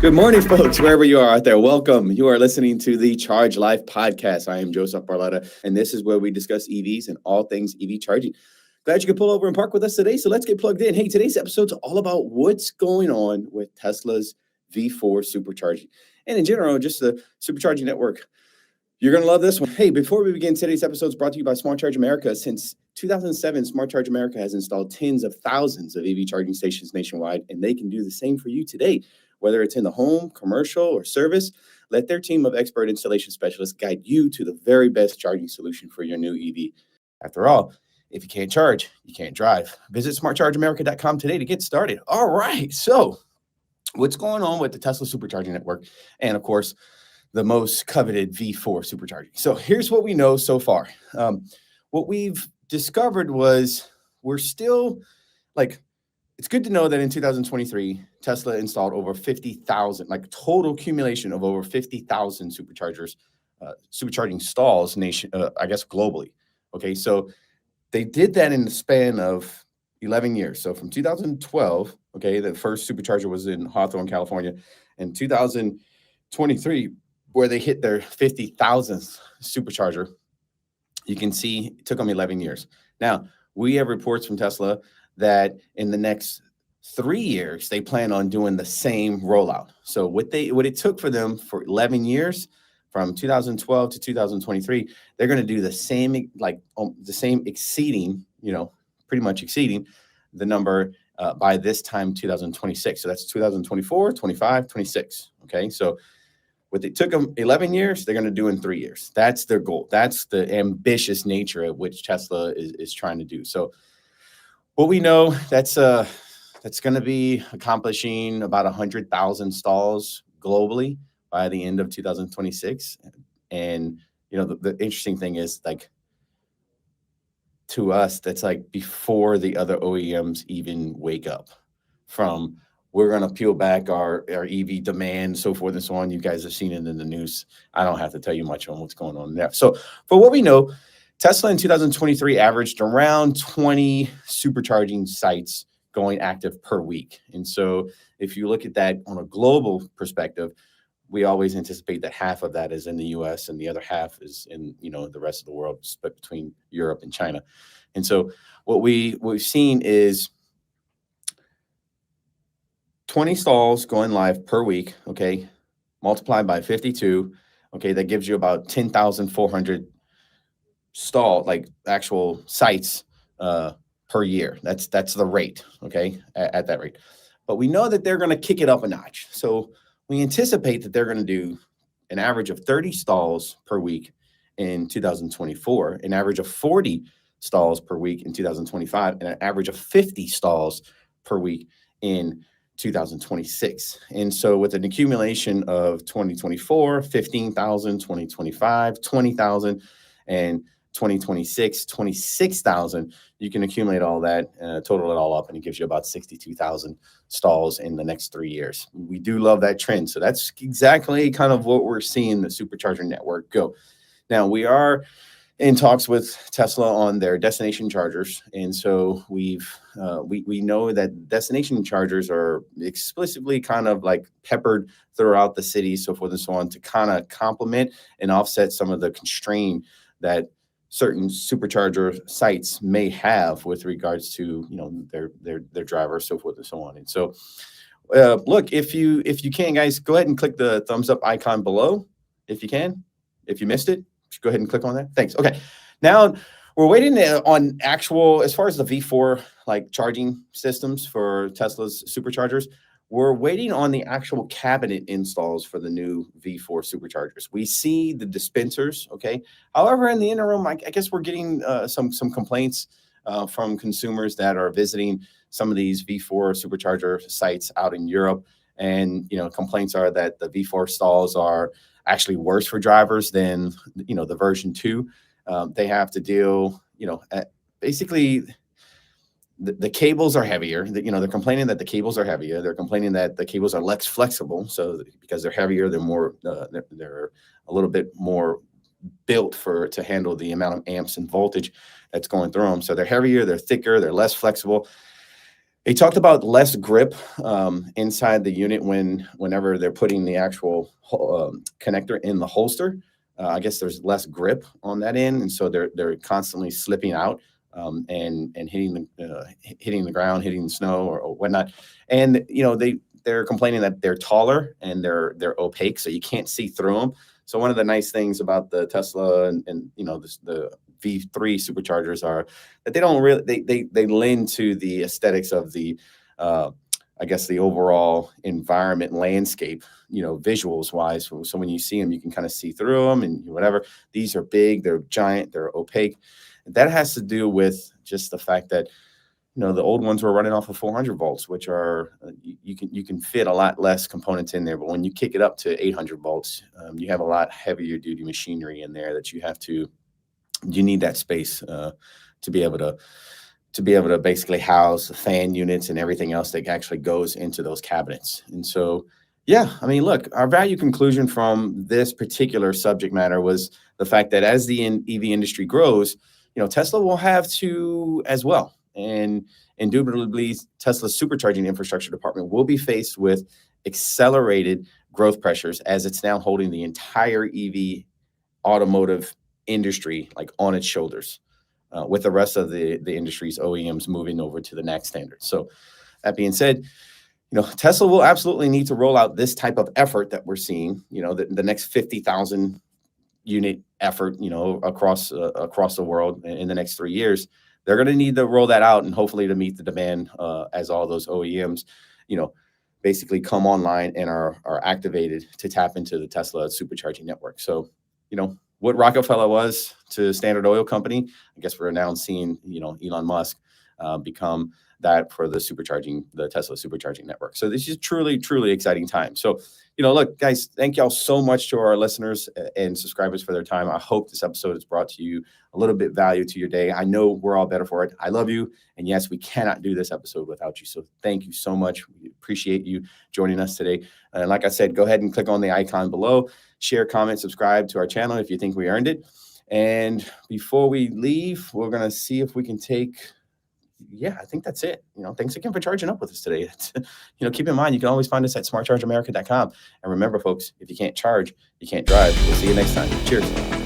Good morning, folks, wherever you are out there. Welcome. You are listening to the Charge Life podcast. I am Joseph Barletta, and this is where we discuss EVs and all things EV charging. Glad you could pull over and park with us today. So let's get plugged in. Hey, today's episode's all about what's going on with Tesla's V4 supercharging and in general, just the supercharging network. You're going to love this one. Hey, before we begin, today's episode is brought to you by Smart Charge America. Since 2007, Smart Charge America has installed tens of thousands of EV charging stations nationwide, and they can do the same for you today. Whether it's in the home, commercial, or service, let their team of expert installation specialists guide you to the very best charging solution for your new EV. After all, if you can't charge, you can't drive. Visit smartchargeamerica.com today to get started. All right, so what's going on with the Tesla Supercharging Network? And of course, the most coveted V4 supercharging. So here's what we know so far. What we've discovered was we're still it's good to know that in 2023, Tesla installed over 50,000, total accumulation of over 50,000 supercharging stalls globally. Okay, so they did that in the span of 11 years. So from 2012, okay, the first supercharger was in Hawthorne, California, and 2023, where they hit their 50,000th supercharger, you can see it took them 11 years. Now, we have reports from Tesla that in the next 3 years, they plan on doing the same rollout. So what it took for them for 11 years, from 2012 to 2023, they're going to do the same, exceeding, pretty much exceeding the number by this time, 2026. So that's 2024, 25, 26. Okay, so what it took them 11 years, they're going to do in 3 years. That's their goal. That's the ambitious nature at which Tesla is trying to do. So what we know, that's going to be accomplishing about 100,000 stalls globally by the end of 2026. And, the interesting thing is, to us, that's before the other OEMs even wake up from, we're going to peel back our EV demand, so forth and so on. You guys have seen it in the news. I don't have to tell you much on what's going on there. So for what we know, Tesla in 2023 averaged around 20 supercharging sites going active per week. And so if you look at that on a global perspective, we always anticipate that half of that is in the US and the other half is in, the rest of the world, split between Europe and China. And so what we've seen is 20 stalls going live per week, okay, multiplied by 52, okay, that gives you about 10,400 actual sites per year. That's the rate, okay, at that rate. But we know that they're going to kick it up a notch. So we anticipate that they're going to do an average of 30 stalls per week in 2024, an average of 40 stalls per week in 2025, and an average of 50 stalls per week in 2026. And so with an accumulation of 2024, 15,000, 2025, 20,000, and 2026, 26,000, you can accumulate all that, total it all up, and it gives you about 62,000 stalls in the next 3 years. We do love that trend. So that's exactly kind of what we're seeing the supercharger network go. Now, we are in talks with Tesla on their destination chargers. And so we know that destination chargers are explicitly kind of peppered throughout the city, so forth and so on, to kind of complement and offset some of the constraint that certain supercharger sites may have with regards to their drivers, so forth and so on. And so look, if you can, guys, go ahead and click the thumbs up icon below if you can. If you missed it, just go ahead and click on that. Thanks. Okay, now we're waiting on actual, as far as the V4 charging systems for Tesla's superchargers, we're waiting on the actual cabinet installs for the new V4 superchargers. We see the dispensers, okay? However, in the interim, I guess we're getting some complaints from consumers that are visiting some of these V4 supercharger sites out in Europe. And, complaints are that the V4 stalls are actually worse for drivers than, the version 2. They have to deal, basically, the cables are heavier. They're complaining that the cables are heavier. They're complaining that the cables are less flexible. So because they're heavier, they're more, they're a little bit more built to handle the amount of amps and voltage that's going through them. So they're heavier, they're thicker, they're less flexible. They talked about less grip inside the unit whenever they're putting the actual connector in the holster. I guess there's less grip on that end, and so they're constantly slipping out and hitting the ground, hitting the snow or whatnot. And they're complaining that they're taller and they're opaque, so you can't see through them. So one of the nice things about the Tesla and the V3 superchargers are that they don't really they lend to the aesthetics of the I guess the overall environment landscape, visuals wise. So when you see them, you can kind of see through them and whatever. These are big, they're giant, they're opaque. That has to do with just the fact that the old ones were running off of 400 volts, which are you can fit a lot less components in there. But when you kick it up to 800 volts, you have a lot heavier duty machinery in there that you need that space to be able to basically house the fan units and everything else that actually goes into those cabinets. And so, yeah, I mean, look, our value conclusion from this particular subject matter was the fact that as the EV industry grows, Tesla will have to as well. And indubitably, Tesla's supercharging infrastructure department will be faced with accelerated growth pressures as it's now holding the entire EV automotive industry like on its shoulders, with the rest of the industry's OEMs moving over to the NACS standards. So that being said, Tesla will absolutely need to roll out this type of effort that we're seeing, the next 50,000 unit effort, across the world in the next 3 years. They're going to need to roll that out and hopefully to meet the demand as all those OEMs, basically come online and are activated to tap into the Tesla supercharging network. So, what Rockafella was to Standard Oil Company, I guess we're now seeing, Elon Musk become that for the Tesla supercharging network. So this is truly, truly exciting time. So, look, guys, thank y'all so much to our listeners and subscribers for their time. I hope this episode has brought to you a little bit value to your day. I know we're all better for it. I love you. And yes, we cannot do this episode without you. So thank you so much. We appreciate you joining us today. And like I said, go ahead and click on the icon below, share, comment, subscribe to our channel if you think we earned it. And before we leave, we're going to see if we can take... Yeah, I think that's it. Thanks again for charging up with us today. Keep in mind, you can always find us at smartchargeamerica.com. And remember, folks, if you can't charge, you can't drive. We'll see you next time. Cheers.